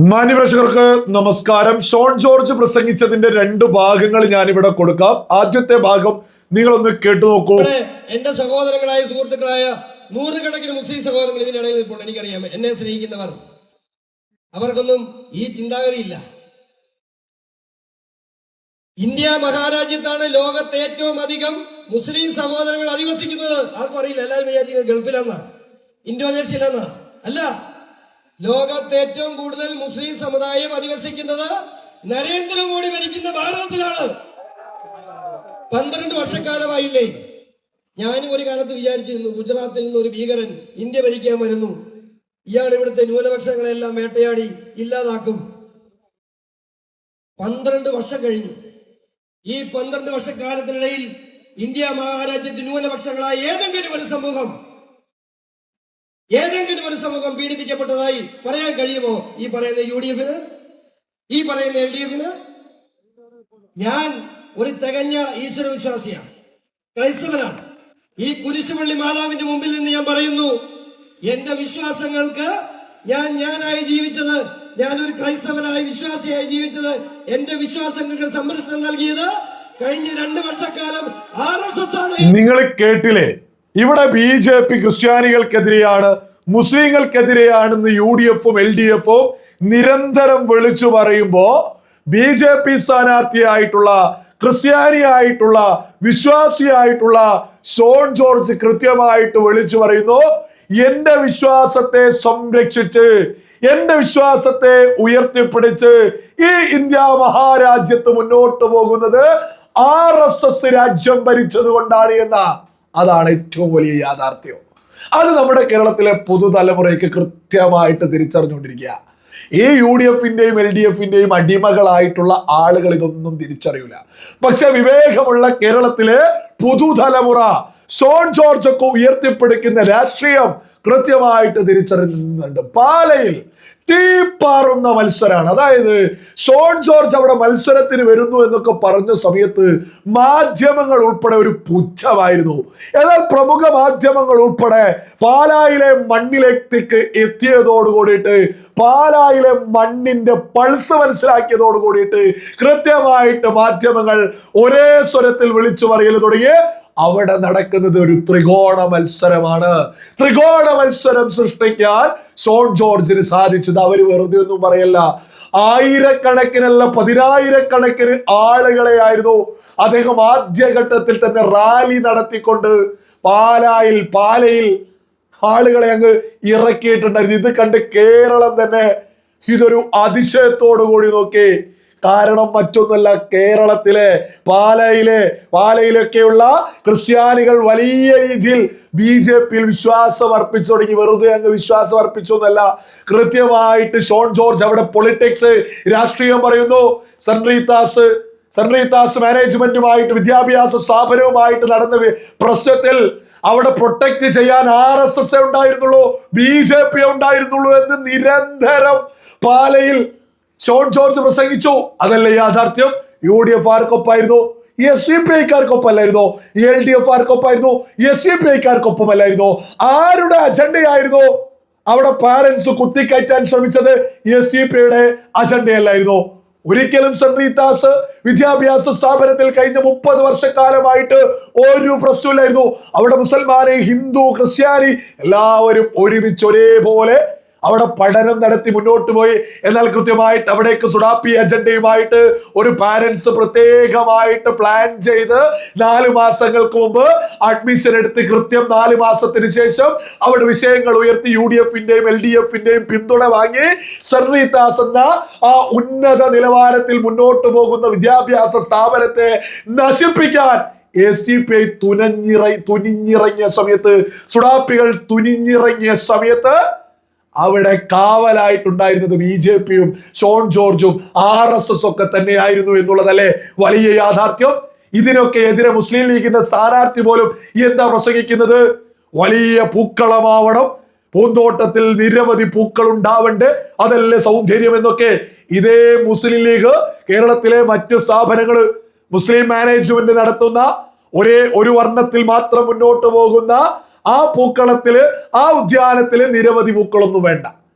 മാന്യപ്രേക്ഷകർക്ക് നമസ്കാരം. ഷോൺ ജോർജ് പ്രസംഗിച്ചതിന്റെ രണ്ട് ഭാഗങ്ങൾ ഞാൻ ഇവിടെ കൊടുക്കാം. ആദ്യത്തെ ഭാഗം നിങ്ങളൊന്ന് കേട്ടു നോക്കൂ. എന്റെ സഹോദരങ്ങളായ സുഹൃത്തുക്കളായ നൂറുകണക്കിന് മുസ്ലിം സഹോദരങ്ങൾ ഇതിനിടയിൽ നിൽപ്പുണ്ട്. എനിക്കറിയാം, എന്നെ സ്നേഹിക്കുന്നവർ. അവർക്കൊന്നും ഈ ചിന്താഗതിയില്ല. ഇന്ത്യ മഹാരാജ്യത്താണ് ലോകത്തെ ഏറ്റവും അധികം മുസ്ലിം സഹോദരങ്ങൾ അധിവസിക്കുന്നത്. ആർക്കും അറിയില്ല. എല്ലാവരും വിചാരിക്കുന്നത് ഗൾഫിലെന്നാ, ഇന്തോനേഷ്യയിലെന്നാ. അല്ല, ലോകത്തെ ഏറ്റവും കൂടുതൽ മുസ്ലിം സമുദായം അധിവസിക്കുന്നത് നരേന്ദ്രമോദി ഭരിക്കുന്ന ഭാരതത്തിലാണ്. 12 വർഷക്കാലമായില്ലേ. ഞാനും ഒരു കാലത്ത് വിചാരിച്ചിരുന്നു, ഗുജറാത്തിൽ നിന്ന് ഒരു ഭീകരൻ ഇന്ത്യ ഭരിക്കാൻ വരുന്നു, ഇയാൾ ഇവിടുത്തെ ന്യൂനപക്ഷങ്ങളെല്ലാം വേട്ടയാടി ഇല്ലാതാക്കും. 12 വർഷം കഴിഞ്ഞു. ഈ 12 വർഷക്കാലത്തിനിടയിൽ ഇന്ത്യ മഹാരാജ്യത്ത് ന്യൂനപക്ഷങ്ങളായ ഏതെങ്കിലും ഒരു സമൂഹം പീഡിപ്പിക്കപ്പെട്ടതായി പറയാൻ കഴിയുമോ? ഈ പറയുന്ന UDF-ന്, ഈ പറയുന്ന LDF-ന്? ഞാൻ ഒരു തികഞ്ഞ ഈശ്വരവിശ്വാസിയാണ്, ക്രൈസ്തവനാണ്. ഈ കുരിശുപള്ളി മാതാവിന്റെ മുമ്പിൽ നിന്ന് ഞാൻ പറയുന്നു, എന്റെ വിശ്വാസങ്ങൾക്ക് ഞാനായി ജീവിച്ചത്, ഞാനൊരു ക്രൈസ്തവനായി വിശ്വാസിയായി ജീവിച്ചത്, എന്റെ വിശ്വാസങ്ങൾക്ക് സംരക്ഷണം നൽകിയത് കഴിഞ്ഞ 2 വർഷക്കാലം RSS ആണ്. നിങ്ങൾ കേട്ടില്ലേ? ഇവിടെ BJP ക്രിസ്ത്യാനികൾക്കെതിരെയാണ്, മുസ്ലിങ്ങൾക്കെതിരെയാണെന്ന് UDF-ഉം LDF-ഉം നിരന്തരം വിളിച്ചു പറയുമ്പോ BJP സ്ഥാനാർത്ഥിയായിട്ടുള്ള, ക്രിസ്ത്യാനിയായിട്ടുള്ള, വിശ്വാസിയായിട്ടുള്ള ഷോൺ ജോർജ് കൃത്യമായിട്ട് വിളിച്ചു പറയുന്നു, എന്റെ വിശ്വാസത്തെ സംരക്ഷിച്ച്, എന്റെ വിശ്വാസത്തെ ഉയർത്തിപ്പിടിച്ച് ഈ ഇന്ത്യ മഹാരാജ്യത്ത് മുന്നോട്ട് പോകുന്നത് RSS രാജ്യം ഭരിച്ചത് കൊണ്ടാണ് എന്ന. അതാണ് ഏറ്റവും വലിയ യാഥാർത്ഥ്യം. അത് നമ്മുടെ കേരളത്തിലെ പുതുതലമുറയ്ക്ക് കൃത്യമായിട്ട് തിരിച്ചറിഞ്ഞുകൊണ്ടിരിക്കുക. ഈ UDF-ന്റെയും LDF-ന്റെയും അടിമകളായിട്ടുള്ള ആളുകൾ ഇതൊന്നും തിരിച്ചറിയില്ല. പക്ഷെ വിവേകമുള്ള കേരളത്തിലെ പുതുതലമുറ ഷോൺ ജോർജ് ഒക്കെ ഉയർത്തിപ്പിടിക്കുന്ന രാഷ്ട്രീയം കൃത്യമായിട്ട് തിരിച്ചറിയുന്നുണ്ട്. പാലയിൽ തീപ്പാറുന്ന മത്സരമാണ്. അതായത് ഷോൺ ജോർജ് അവിടെ മത്സരത്തിന് വരുന്നു എന്നൊക്കെ പറഞ്ഞ സമയത്ത് മാധ്യമങ്ങൾ ഉൾപ്പെടെ ഒരു പുച്ഛമായിരുന്നു. എന്നാൽ പ്രമുഖ മാധ്യമങ്ങൾ ഉൾപ്പെടെ പാലായിലെ മണ്ണിലേക്ക് എത്തിയതോട് കൂടിയിട്ട്, പാലായിലെ മണ്ണിന്റെ പൾസ് മനസ്സിലാക്കിയതോട് കൂടിയിട്ട് കൃത്യമായിട്ട് മാധ്യമങ്ങൾ ഒരേ സ്വരത്തിൽ വിളിച്ചു പറയൽ തുടങ്ങി. അവിടെ നടക്കുന്നത് ഒരു ത്രികോണ മത്സരമാണ്. ത്രികോണ മത്സരം സൃഷ്ടിക്കാൻ ഷോൺ ജോർജിന് സാധിച്ചത് അവര് വെറുതെ ഒന്നും പറയല്ല. ആയിരക്കണക്കിനല്ല, 10,000-കണക്കിന് ആളുകളെയായിരുന്നു അദ്ദേഹം ആദ്യഘട്ടത്തിൽ തന്നെ റാലി നടത്തിക്കൊണ്ട് പാലയിൽ ആളുകളെ അങ്ങ് ഇറക്കിയിട്ടുണ്ടായിരുന്നു. ഇത് കണ്ട് കേരളം തന്നെ ഇതൊരു അതിശയത്തോടു കൂടി നോക്കി. കാരണം മറ്റൊന്നല്ല, കേരളത്തിലെ പാലയിലൊക്കെയുള്ള ക്രിസ്ത്യാനികൾ വലിയ രീതിയിൽ BJP-യിൽ വിശ്വാസം അർപ്പിച്ചു തുടങ്ങി. വെറുതെ അങ്ങ് വിശ്വാസം അർപ്പിച്ചൊന്നല്ല, കൃത്യമായിട്ട് ഷോൺ ജോർജ് അവിടെ പൊളിറ്റിക്സ്, രാഷ്ട്രീയം പറയുന്നു. സെൻട്രീതാസ് മാനേജ്മെന്റുമായിട്ട്, വിദ്യാഭ്യാസ സ്ഥാപനവുമായിട്ട് നടന്ന പ്രശ്നത്തിൽ അവിടെ പ്രൊട്ടക്ട് ചെയ്യാൻ RSS ഉണ്ടായിരുന്നുള്ളൂ, BJP ഉണ്ടായിരുന്നുള്ളൂ എന്ന് നിരന്തരം പാലയിൽ ഷോൺ ജോർജ് പ്രസംഗിച്ചു. അതല്ലേ യാഥാർത്ഥ്യം? UDF ആർക്കൊപ്പായിരുന്നു? SDPI-ക്കാർക്കൊപ്പമല്ലായിരുന്നോ? LDF ആർക്കൊപ്പായിരുന്നു? SDPI-ക്കാർക്കൊപ്പമല്ലായിരുന്നോ? ആരുടെ അജണ്ടയായിരുന്നു അവിടെ പാരന്റ്സ് കുത്തിക്കയറ്റാൻ ശ്രമിച്ചത്? SDPI-യുടെ അജണ്ടയല്ലായിരുന്നോ? ഒരിക്കലും സെൻട്രീതാസ് വിദ്യാഭ്യാസ സ്ഥാപനത്തിൽ കഴിഞ്ഞ 30 വർഷക്കാലമായിട്ട് ഒരു പ്രശ്നമില്ലായിരുന്നു. അവിടെ മുസൽമാന്, ഹിന്ദു, ക്രിസ്ത്യാനി എല്ലാവരും ഒരുമിച്ച് ഒരേപോലെ അവിടെ പഠനം നടത്തി മുന്നോട്ട് പോയി. എന്നാൽ കൃത്യമായിട്ട് അവിടേക്ക് സുഡാപ്പി അജണ്ടയുമായിട്ട് ഒരു പാരന്റ്സ് പ്രത്യേകമായിട്ട് പ്ലാൻ ചെയ്ത് 4 മാസങ്ങൾക്ക് മുമ്പ് അഡ്മിഷൻ എടുത്ത് കൃത്യം 4 മാസത്തിന് ശേഷം അവിടെ വിഷയങ്ങൾ ഉയർത്തി UDF-ന്റെയും LDF-ന്റെയും പിന്തുണ വാങ്ങി സെൻട്രീതാസ് എന്ന ആ ഉന്നത നിലവാരത്തിൽ മുന്നോട്ട് പോകുന്ന വിദ്യാഭ്യാസ സ്ഥാപനത്തെ നശിപ്പിക്കാൻ SDPI തുനിഞ്ഞിറങ്ങിയ സമയത്ത്, സുഡാപ്പികൾ തുനിഞ്ഞിറങ്ങിയ സമയത്ത് അവിടെ കാവലായിട്ടുണ്ടായിരുന്നത് BJP-യും ഷോൺ ജോർജും RSS ഒക്കെ തന്നെയായിരുന്നു എന്നുള്ളതല്ലേ വലിയ യാഥാർത്ഥ്യം. ഇതിനൊക്കെ എതിരെ മുസ്ലിം ലീഗിന്റെ സ്ഥാനാർത്ഥി പോലും എന്താ പ്രസംഗിക്കുന്നത്? വലിയ പൂക്കളമാവണം, പൂന്തോട്ടത്തിൽ നിരവധി പൂക്കൾ ഉണ്ടാവണ്ടേ, അതല്ലേ സൗന്ദര്യം എന്നൊക്കെ. ഇതേ മുസ്ലിം ലീഗ് കേരളത്തിലെ മറ്റ് സ്ഥാപനങ്ങൾ, മുസ്ലിം മാനേജ്മെന്റ് നടത്തുന്ന ഒരു വർണ്ണത്തിൽ മാത്രം മുന്നോട്ട് പോകുന്ന ആ പൂക്കളത്തില്, ആ ഉദ്യാനത്തില് നിരവധി പൂക്കളൊന്നും വേണ്ട.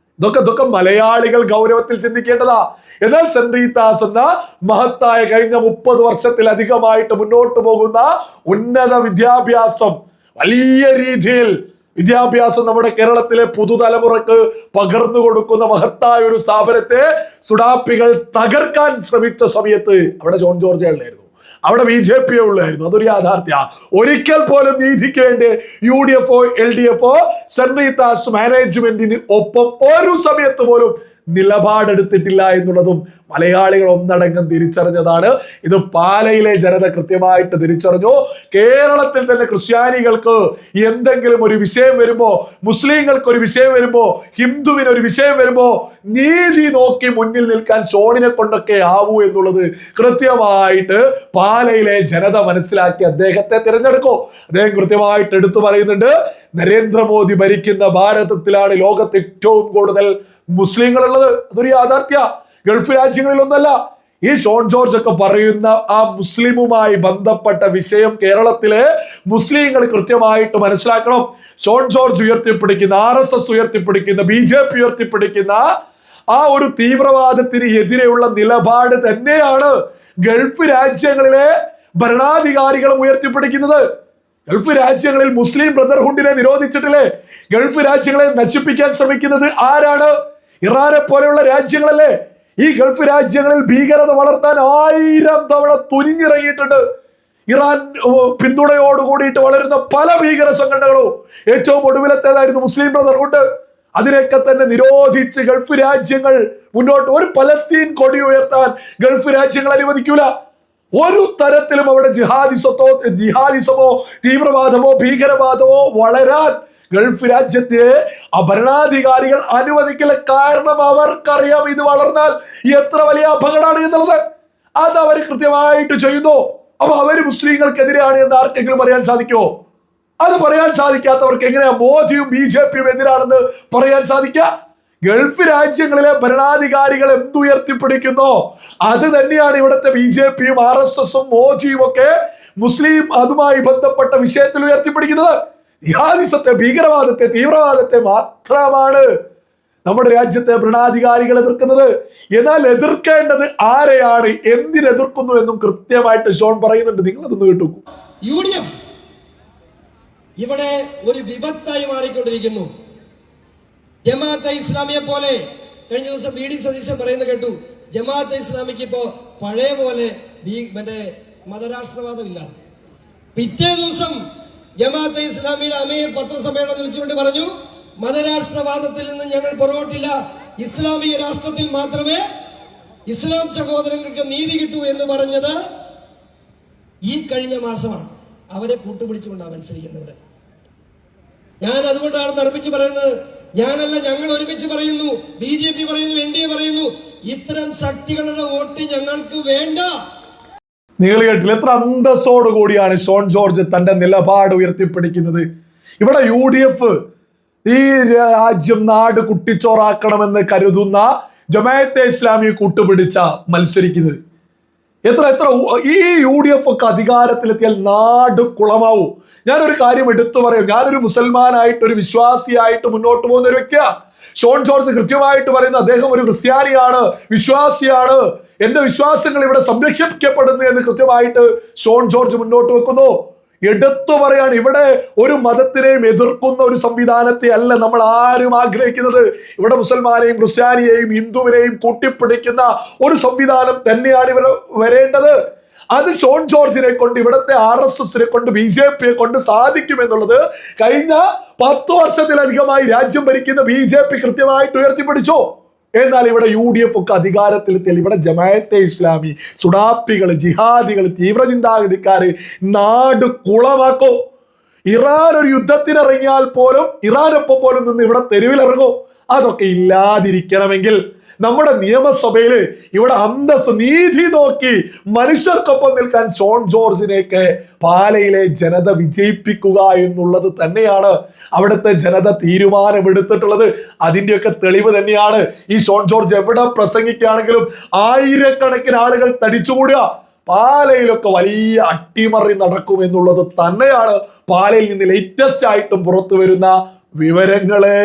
ഇതൊക്കെ മലയാളികൾ ഗൗരവത്തിൽ ചിന്തിക്കേണ്ടതാ. എന്നാൽ സെന്റ് റീത്താസ് എന്ന മഹത്തായ കഴിഞ്ഞ 30 വർഷത്തിലധികമായിട്ട് മുന്നോട്ട് പോകുന്ന ഉന്നത വിദ്യാഭ്യാസം, വലിയ രീതിയിൽ വിദ്യാഭ്യാസം നമ്മുടെ കേരളത്തിലെ പുതുതലമുറക്ക് പകർന്നു കൊടുക്കുന്ന മഹത്തായ ഒരു സ്ഥാപനത്തെ സുഡാപ്പികൾ തകർക്കാൻ ശ്രമിച്ച സമയത്ത് അവിടെ ജോൺ ജോർജ് ഉള്ളായിരുന്നു, അവിടെ BJP ഉള്ളായിരുന്നു. അതൊരു യാഥാർത്ഥ്യ. ഒരിക്കൽ പോലും നീതിക്ക് വേണ്ടി UDF-ഓ LDF-ഓ സെന്റ് റീത്താസ് മാനേജ്മെന്റിന് ഒപ്പം ഒരു സമയത്ത് പോലും നിലപാടെടുത്തിട്ടില്ല എന്നുള്ളതും മലയാളികൾ ഒന്നടങ്കം തിരിച്ചറിഞ്ഞതാണ്. ഇത് പാലയിലെ ജനത കൃത്യമായിട്ട് തിരിച്ചറിഞ്ഞു. കേരളത്തിൽ തന്നെ ക്രിസ്ത്യാനികൾക്ക് എന്തെങ്കിലും ഒരു വിഷയം വരുമ്പോ, മുസ്ലിങ്ങൾക്ക് ഒരു വിഷയം വരുമ്പോ, ഹിന്ദുവിന് ഒരു വിഷയം വരുമ്പോ നീതി നോക്കി മുന്നിൽ നിൽക്കാൻ ഷോണിനെ കൊണ്ടൊക്കെ ആവൂ എന്നുള്ളത് കൃത്യമായിട്ട് പാലയിലെ ജനത മനസ്സിലാക്കി അദ്ദേഹത്തെ തിരഞ്ഞെടുക്കൂ. അദ്ദേഹം കൃത്യമായിട്ട് എടുത്തു പറയുന്നുണ്ട്, നരേന്ദ്രമോദി ഭരിക്കുന്ന ഭാരതത്തിലാണ് ലോകത്ത് ഏറ്റവും കൂടുതൽ മുസ്ലിങ്ങൾ ഉള്ളത്. അതൊരു യാഥാർത്ഥ്യ, ഗൾഫ് രാജ്യങ്ങളിലൊന്നല്ല. ഈ ഷോൺ ജോർജ് ഒക്കെ പറയുന്ന ആ മുസ്ലിമുമായി ബന്ധപ്പെട്ട വിഷയം കേരളത്തിലെ മുസ്ലിങ്ങൾ കൃത്യമായിട്ട് മനസ്സിലാക്കണം. ഷോൺ ജോർജ് ഉയർത്തിപ്പിടിക്കുന്ന, RSS ഉയർത്തിപ്പിടിക്കുന്ന, BJP ഉയർത്തിപ്പിടിക്കുന്ന ആ ഒരു തീവ്രവാദത്തിന് എതിരെയുള്ള നിലപാട് തന്നെയാണ് ഗൾഫ് രാജ്യങ്ങളിലെ ഭരണാധികാരികളും ഉയർത്തിപ്പിടിക്കുന്നത്. ഗൾഫ് രാജ്യങ്ങളിൽ മുസ്ലിം ബ്രദർഹുഡിനെ നിരോധിച്ചിട്ടില്ലേ? ഗൾഫ് രാജ്യങ്ങളെ നശിപ്പിക്കാൻ ശ്രമിക്കുന്നത് ആരാണ്? ഇറാനെ പോലെയുള്ള രാജ്യങ്ങളല്ലേ? ഈ ഗൾഫ് രാജ്യങ്ങളിൽ ഭീകരത വളർത്താൻ 1000 തവണ തുനിഞ്ഞിറങ്ങിയിട്ടുണ്ട്. ഇറാൻ പിന്തുണയോടുകൂടിയിട്ട് വളരുന്ന പല ഭീകര സംഘടനകളും, ഏറ്റവും ഒടുവിലത്തേതായിരുന്നു മുസ്ലിം ബ്രദർഹുഡ്. അതിനൊക്കെ തന്നെ നിരോധിച്ച് ഗൾഫ് രാജ്യങ്ങൾ മുന്നോട്ട്, ഒരു പലസ്തീൻ കൊടി ഉയർത്താൻ ഗൾഫ് രാജ്യങ്ങൾ അനുവദിക്കൂല. ഒരു തരത്തിലും അവിടെ ജിഹാദിസമോ തീവ്രവാദമോ ഭീകരവാദമോ വളരാൻ ഗൾഫ് രാജ്യത്തെ ഭരണാധികാരികൾ അനുവദിക്കില്ല. കാരണം അവർക്കറിയാം ഇത് വളർന്നാൽ എത്ര വലിയ അപകടമാണ് എന്നുള്ളത്. അത് അവർ കൃത്യമായിട്ട് ചെയ്യുന്നു. അപ്പൊ അവര് മുസ്ലിങ്ങൾക്കെതിരെയാണ് എന്ന് ആർക്കെങ്കിലും പറയാൻ സാധിക്കുമോ? അത് പറയാൻ സാധിക്കാത്തവർക്ക് എങ്ങനെയാ മോദിയും BJP-യും എതിരാണെന്ന് പറയാൻ സാധിക്കുക? ഗൾഫ് രാജ്യങ്ങളിലെ ഭരണാധികാരികൾ എന്തുയർത്തിപ്പിടിക്കുന്നോ അത് തന്നെയാണ് ഇവിടുത്തെ BJP-യും RSS-ഉം മോദിയും ഒക്കെ മുസ്ലിം അതുമായി ബന്ധപ്പെട്ട വിഷയത്തിൽ ഉയർത്തിപ്പിടിക്കുന്നത്. ജിഹാദിസത്തെ, ഭീകരവാദത്തെ, തീവ്രവാദത്തെ മാത്രമാണ് നമ്മുടെ രാജ്യത്തെ ഭരണാധികാരികൾ എതിർക്കുന്നത്. എന്നാൽ എതിർക്കേണ്ടത് ആരെയാണ്, എന്തിനെതിർക്കുന്നു എന്നും കൃത്യമായിട്ട് ഷോൺ പറയുന്നുണ്ട്. നിങ്ങൾ അതൊന്ന് കേട്ടു. UDF ഇവിടെ ഒരു വിപത്തായി മാറിക്കൊണ്ടിരിക്കുന്നു. ജമാഅത്തെ ഇസ്ലാമിയെ പോലെ കഴിഞ്ഞ ദിവസം VD സതീശൻ പറയുന്നത് കേട്ടു, ജമാഅത്തെ ഇസ്ലാമിക്ക് ഇപ്പോ പഴയ പോലെ മറ്റേ മതരാഷ്ട്രവാദം ഇല്ല. പിറ്റേ ദിവസം ജമാഅത്തെ ഇസ്ലാമിയുടെ അമീർ പത്രസമ്മേളനം വിളിച്ചുകൊണ്ട് പറഞ്ഞു, മതരാഷ്ട്രവാദത്തിൽ നിന്ന് ഞങ്ങൾ പുറകോട്ടില്ല, ഇസ്ലാമിക രാഷ്ട്രത്തിൽ മാത്രമേ ഇസ്ലാം സഹോദരങ്ങൾക്ക് നീതി കിട്ടൂ എന്ന് പറഞ്ഞത് ഈ കഴിഞ്ഞ മാസമാണ്. അവരെ കൂട്ടുപിടിച്ചുകൊണ്ടാണ് മത്സരിക്കുന്നത്. ഞാൻ അതുകൊണ്ടാണ് തർപ്പിച്ച് പറയുന്നത്, ഞാനല്ല, ഞങ്ങൾ ഒരുമിച്ച് പറയുന്നു, BJP പറയുന്നു, NDA പറയുന്നു, ഇത്തരം ശക്തികളുടെ വോട്ട് ഞങ്ങൾക്ക് വേണ്ട. നിങ്ങൾ കേട്ടില്ല എത്ര അന്തസ്സോടു കൂടിയാണ് ഷോൺ ജോർജ് തന്റെ നിലപാട് ഉയർത്തിപ്പിടിക്കുന്നത്. ഇവിടെ UDF ഈ രാജ്യം നാട് കുട്ടിച്ചോറാക്കണമെന്ന് കരുതുന്ന ജമാഅത്തെ ഇസ്ലാമി കൂട്ടുപിടിച്ച മത്സരിക്കുന്നത്. എത്ര ഈ UDF ഒക്കെ അധികാരത്തിലെത്തിയാൽ നാട് കുളമാവും. ഞാനൊരു കാര്യം എടുത്തു പറയാം. ഞാനൊരു മുസൽമാനായിട്ട്, ഒരു വിശ്വാസിയായിട്ട് മുന്നോട്ട് പോകുന്ന ഒരു വ്യക്തിയാണ്. ഷോൺ ജോർജ് കൃത്യമായിട്ട് പറയുന്ന അദ്ദേഹം ഒരു ക്രിസ്ത്യാനിയാണ്, വിശ്വാസിയാണ്, എന്റെ വിശ്വാസങ്ങൾ ഇവിടെ സംരക്ഷിക്കപ്പെടുന്നു എന്ന് കൃത്യമായിട്ട് ഷോൺ ജോർജ് മുന്നോട്ട് വെക്കുന്നു. എടുത്തു പറയാണ്, ഇവിടെ ഒരു മതത്തിനെയും എതിർക്കുന്ന ഒരു സംവിധാനത്തെ അല്ല നമ്മൾ ആരും ആഗ്രഹിക്കുന്നത്. ഇവിടെ മുസൽമാനെയും ക്രിസ്ത്യാനിയെയും ഹിന്ദുവിനെയും കൂട്ടിപ്പിടിക്കുന്ന ഒരു സംവിധാനം തന്നെയാണ് ഇവിടെ വരേണ്ടത്. അത് ഷോൺ ജോർജിനെ കൊണ്ട്, ഇവിടുത്തെ RSS-നെ കൊണ്ട്, BJP-യെ കൊണ്ട് സാധിക്കുമെന്നുള്ളത് കഴിഞ്ഞ 10 വർഷത്തിലധികമായി രാജ്യം ഭരിക്കുന്ന BJP കൃത്യമായിട്ട് ഉയർത്തിപ്പിടിച്ചു. എന്നാൽ ഇവിടെ UDF ഒക്കെ അധികാരത്തിലെത്തിയാൽ ഇവിടെ ജമാഅത്തെ ഇസ്ലാമി, സുഡാപ്പികള്, ജിഹാദികൾ, തീവ്രചിന്താഗതിക്കാര് നാട് കുളമാക്കും. ഇറാൻ ഒരു യുദ്ധത്തിനിറങ്ങിയാൽ പോലും ഇറാനൊപ്പം പോലും നിന്ന് ഇവിടെ തെരുവിലിറങ്ങും. അതൊക്കെ ഇല്ലാതിരിക്കണമെങ്കിൽ നമ്മുടെ നിയമസഭയിൽ ഇവിടെ അന്തസ്, നീതി നോക്കി മനുഷ്യർക്കൊപ്പം നിൽക്കാൻ ഷോൺ ജോർജിനെയൊക്കെ പാലയിലെ ജനത വിജയിപ്പിക്കുക എന്നുള്ളത് തന്നെയാണ് അവിടുത്തെ ജനത തീരുമാനമെടുത്തിട്ടുള്ളത്. അതിൻ്റെയൊക്കെ തെളിവ് തന്നെയാണ് ഈ ഷോൺ ജോർജ് എവിടെ പ്രസംഗിക്കുകയാണെങ്കിലും ആയിരക്കണക്കിന് ആളുകൾ തടിച്ചുകൂടുക. പാലയിലൊക്കെ വലിയ അട്ടിമറി നടക്കുമെന്നുള്ളത് തന്നെയാണ് പാലയിൽ നിന്ന് ലേറ്റസ്റ്റ് ആയിട്ടും പുറത്തു വരുന്ന വിവരങ്ങള്.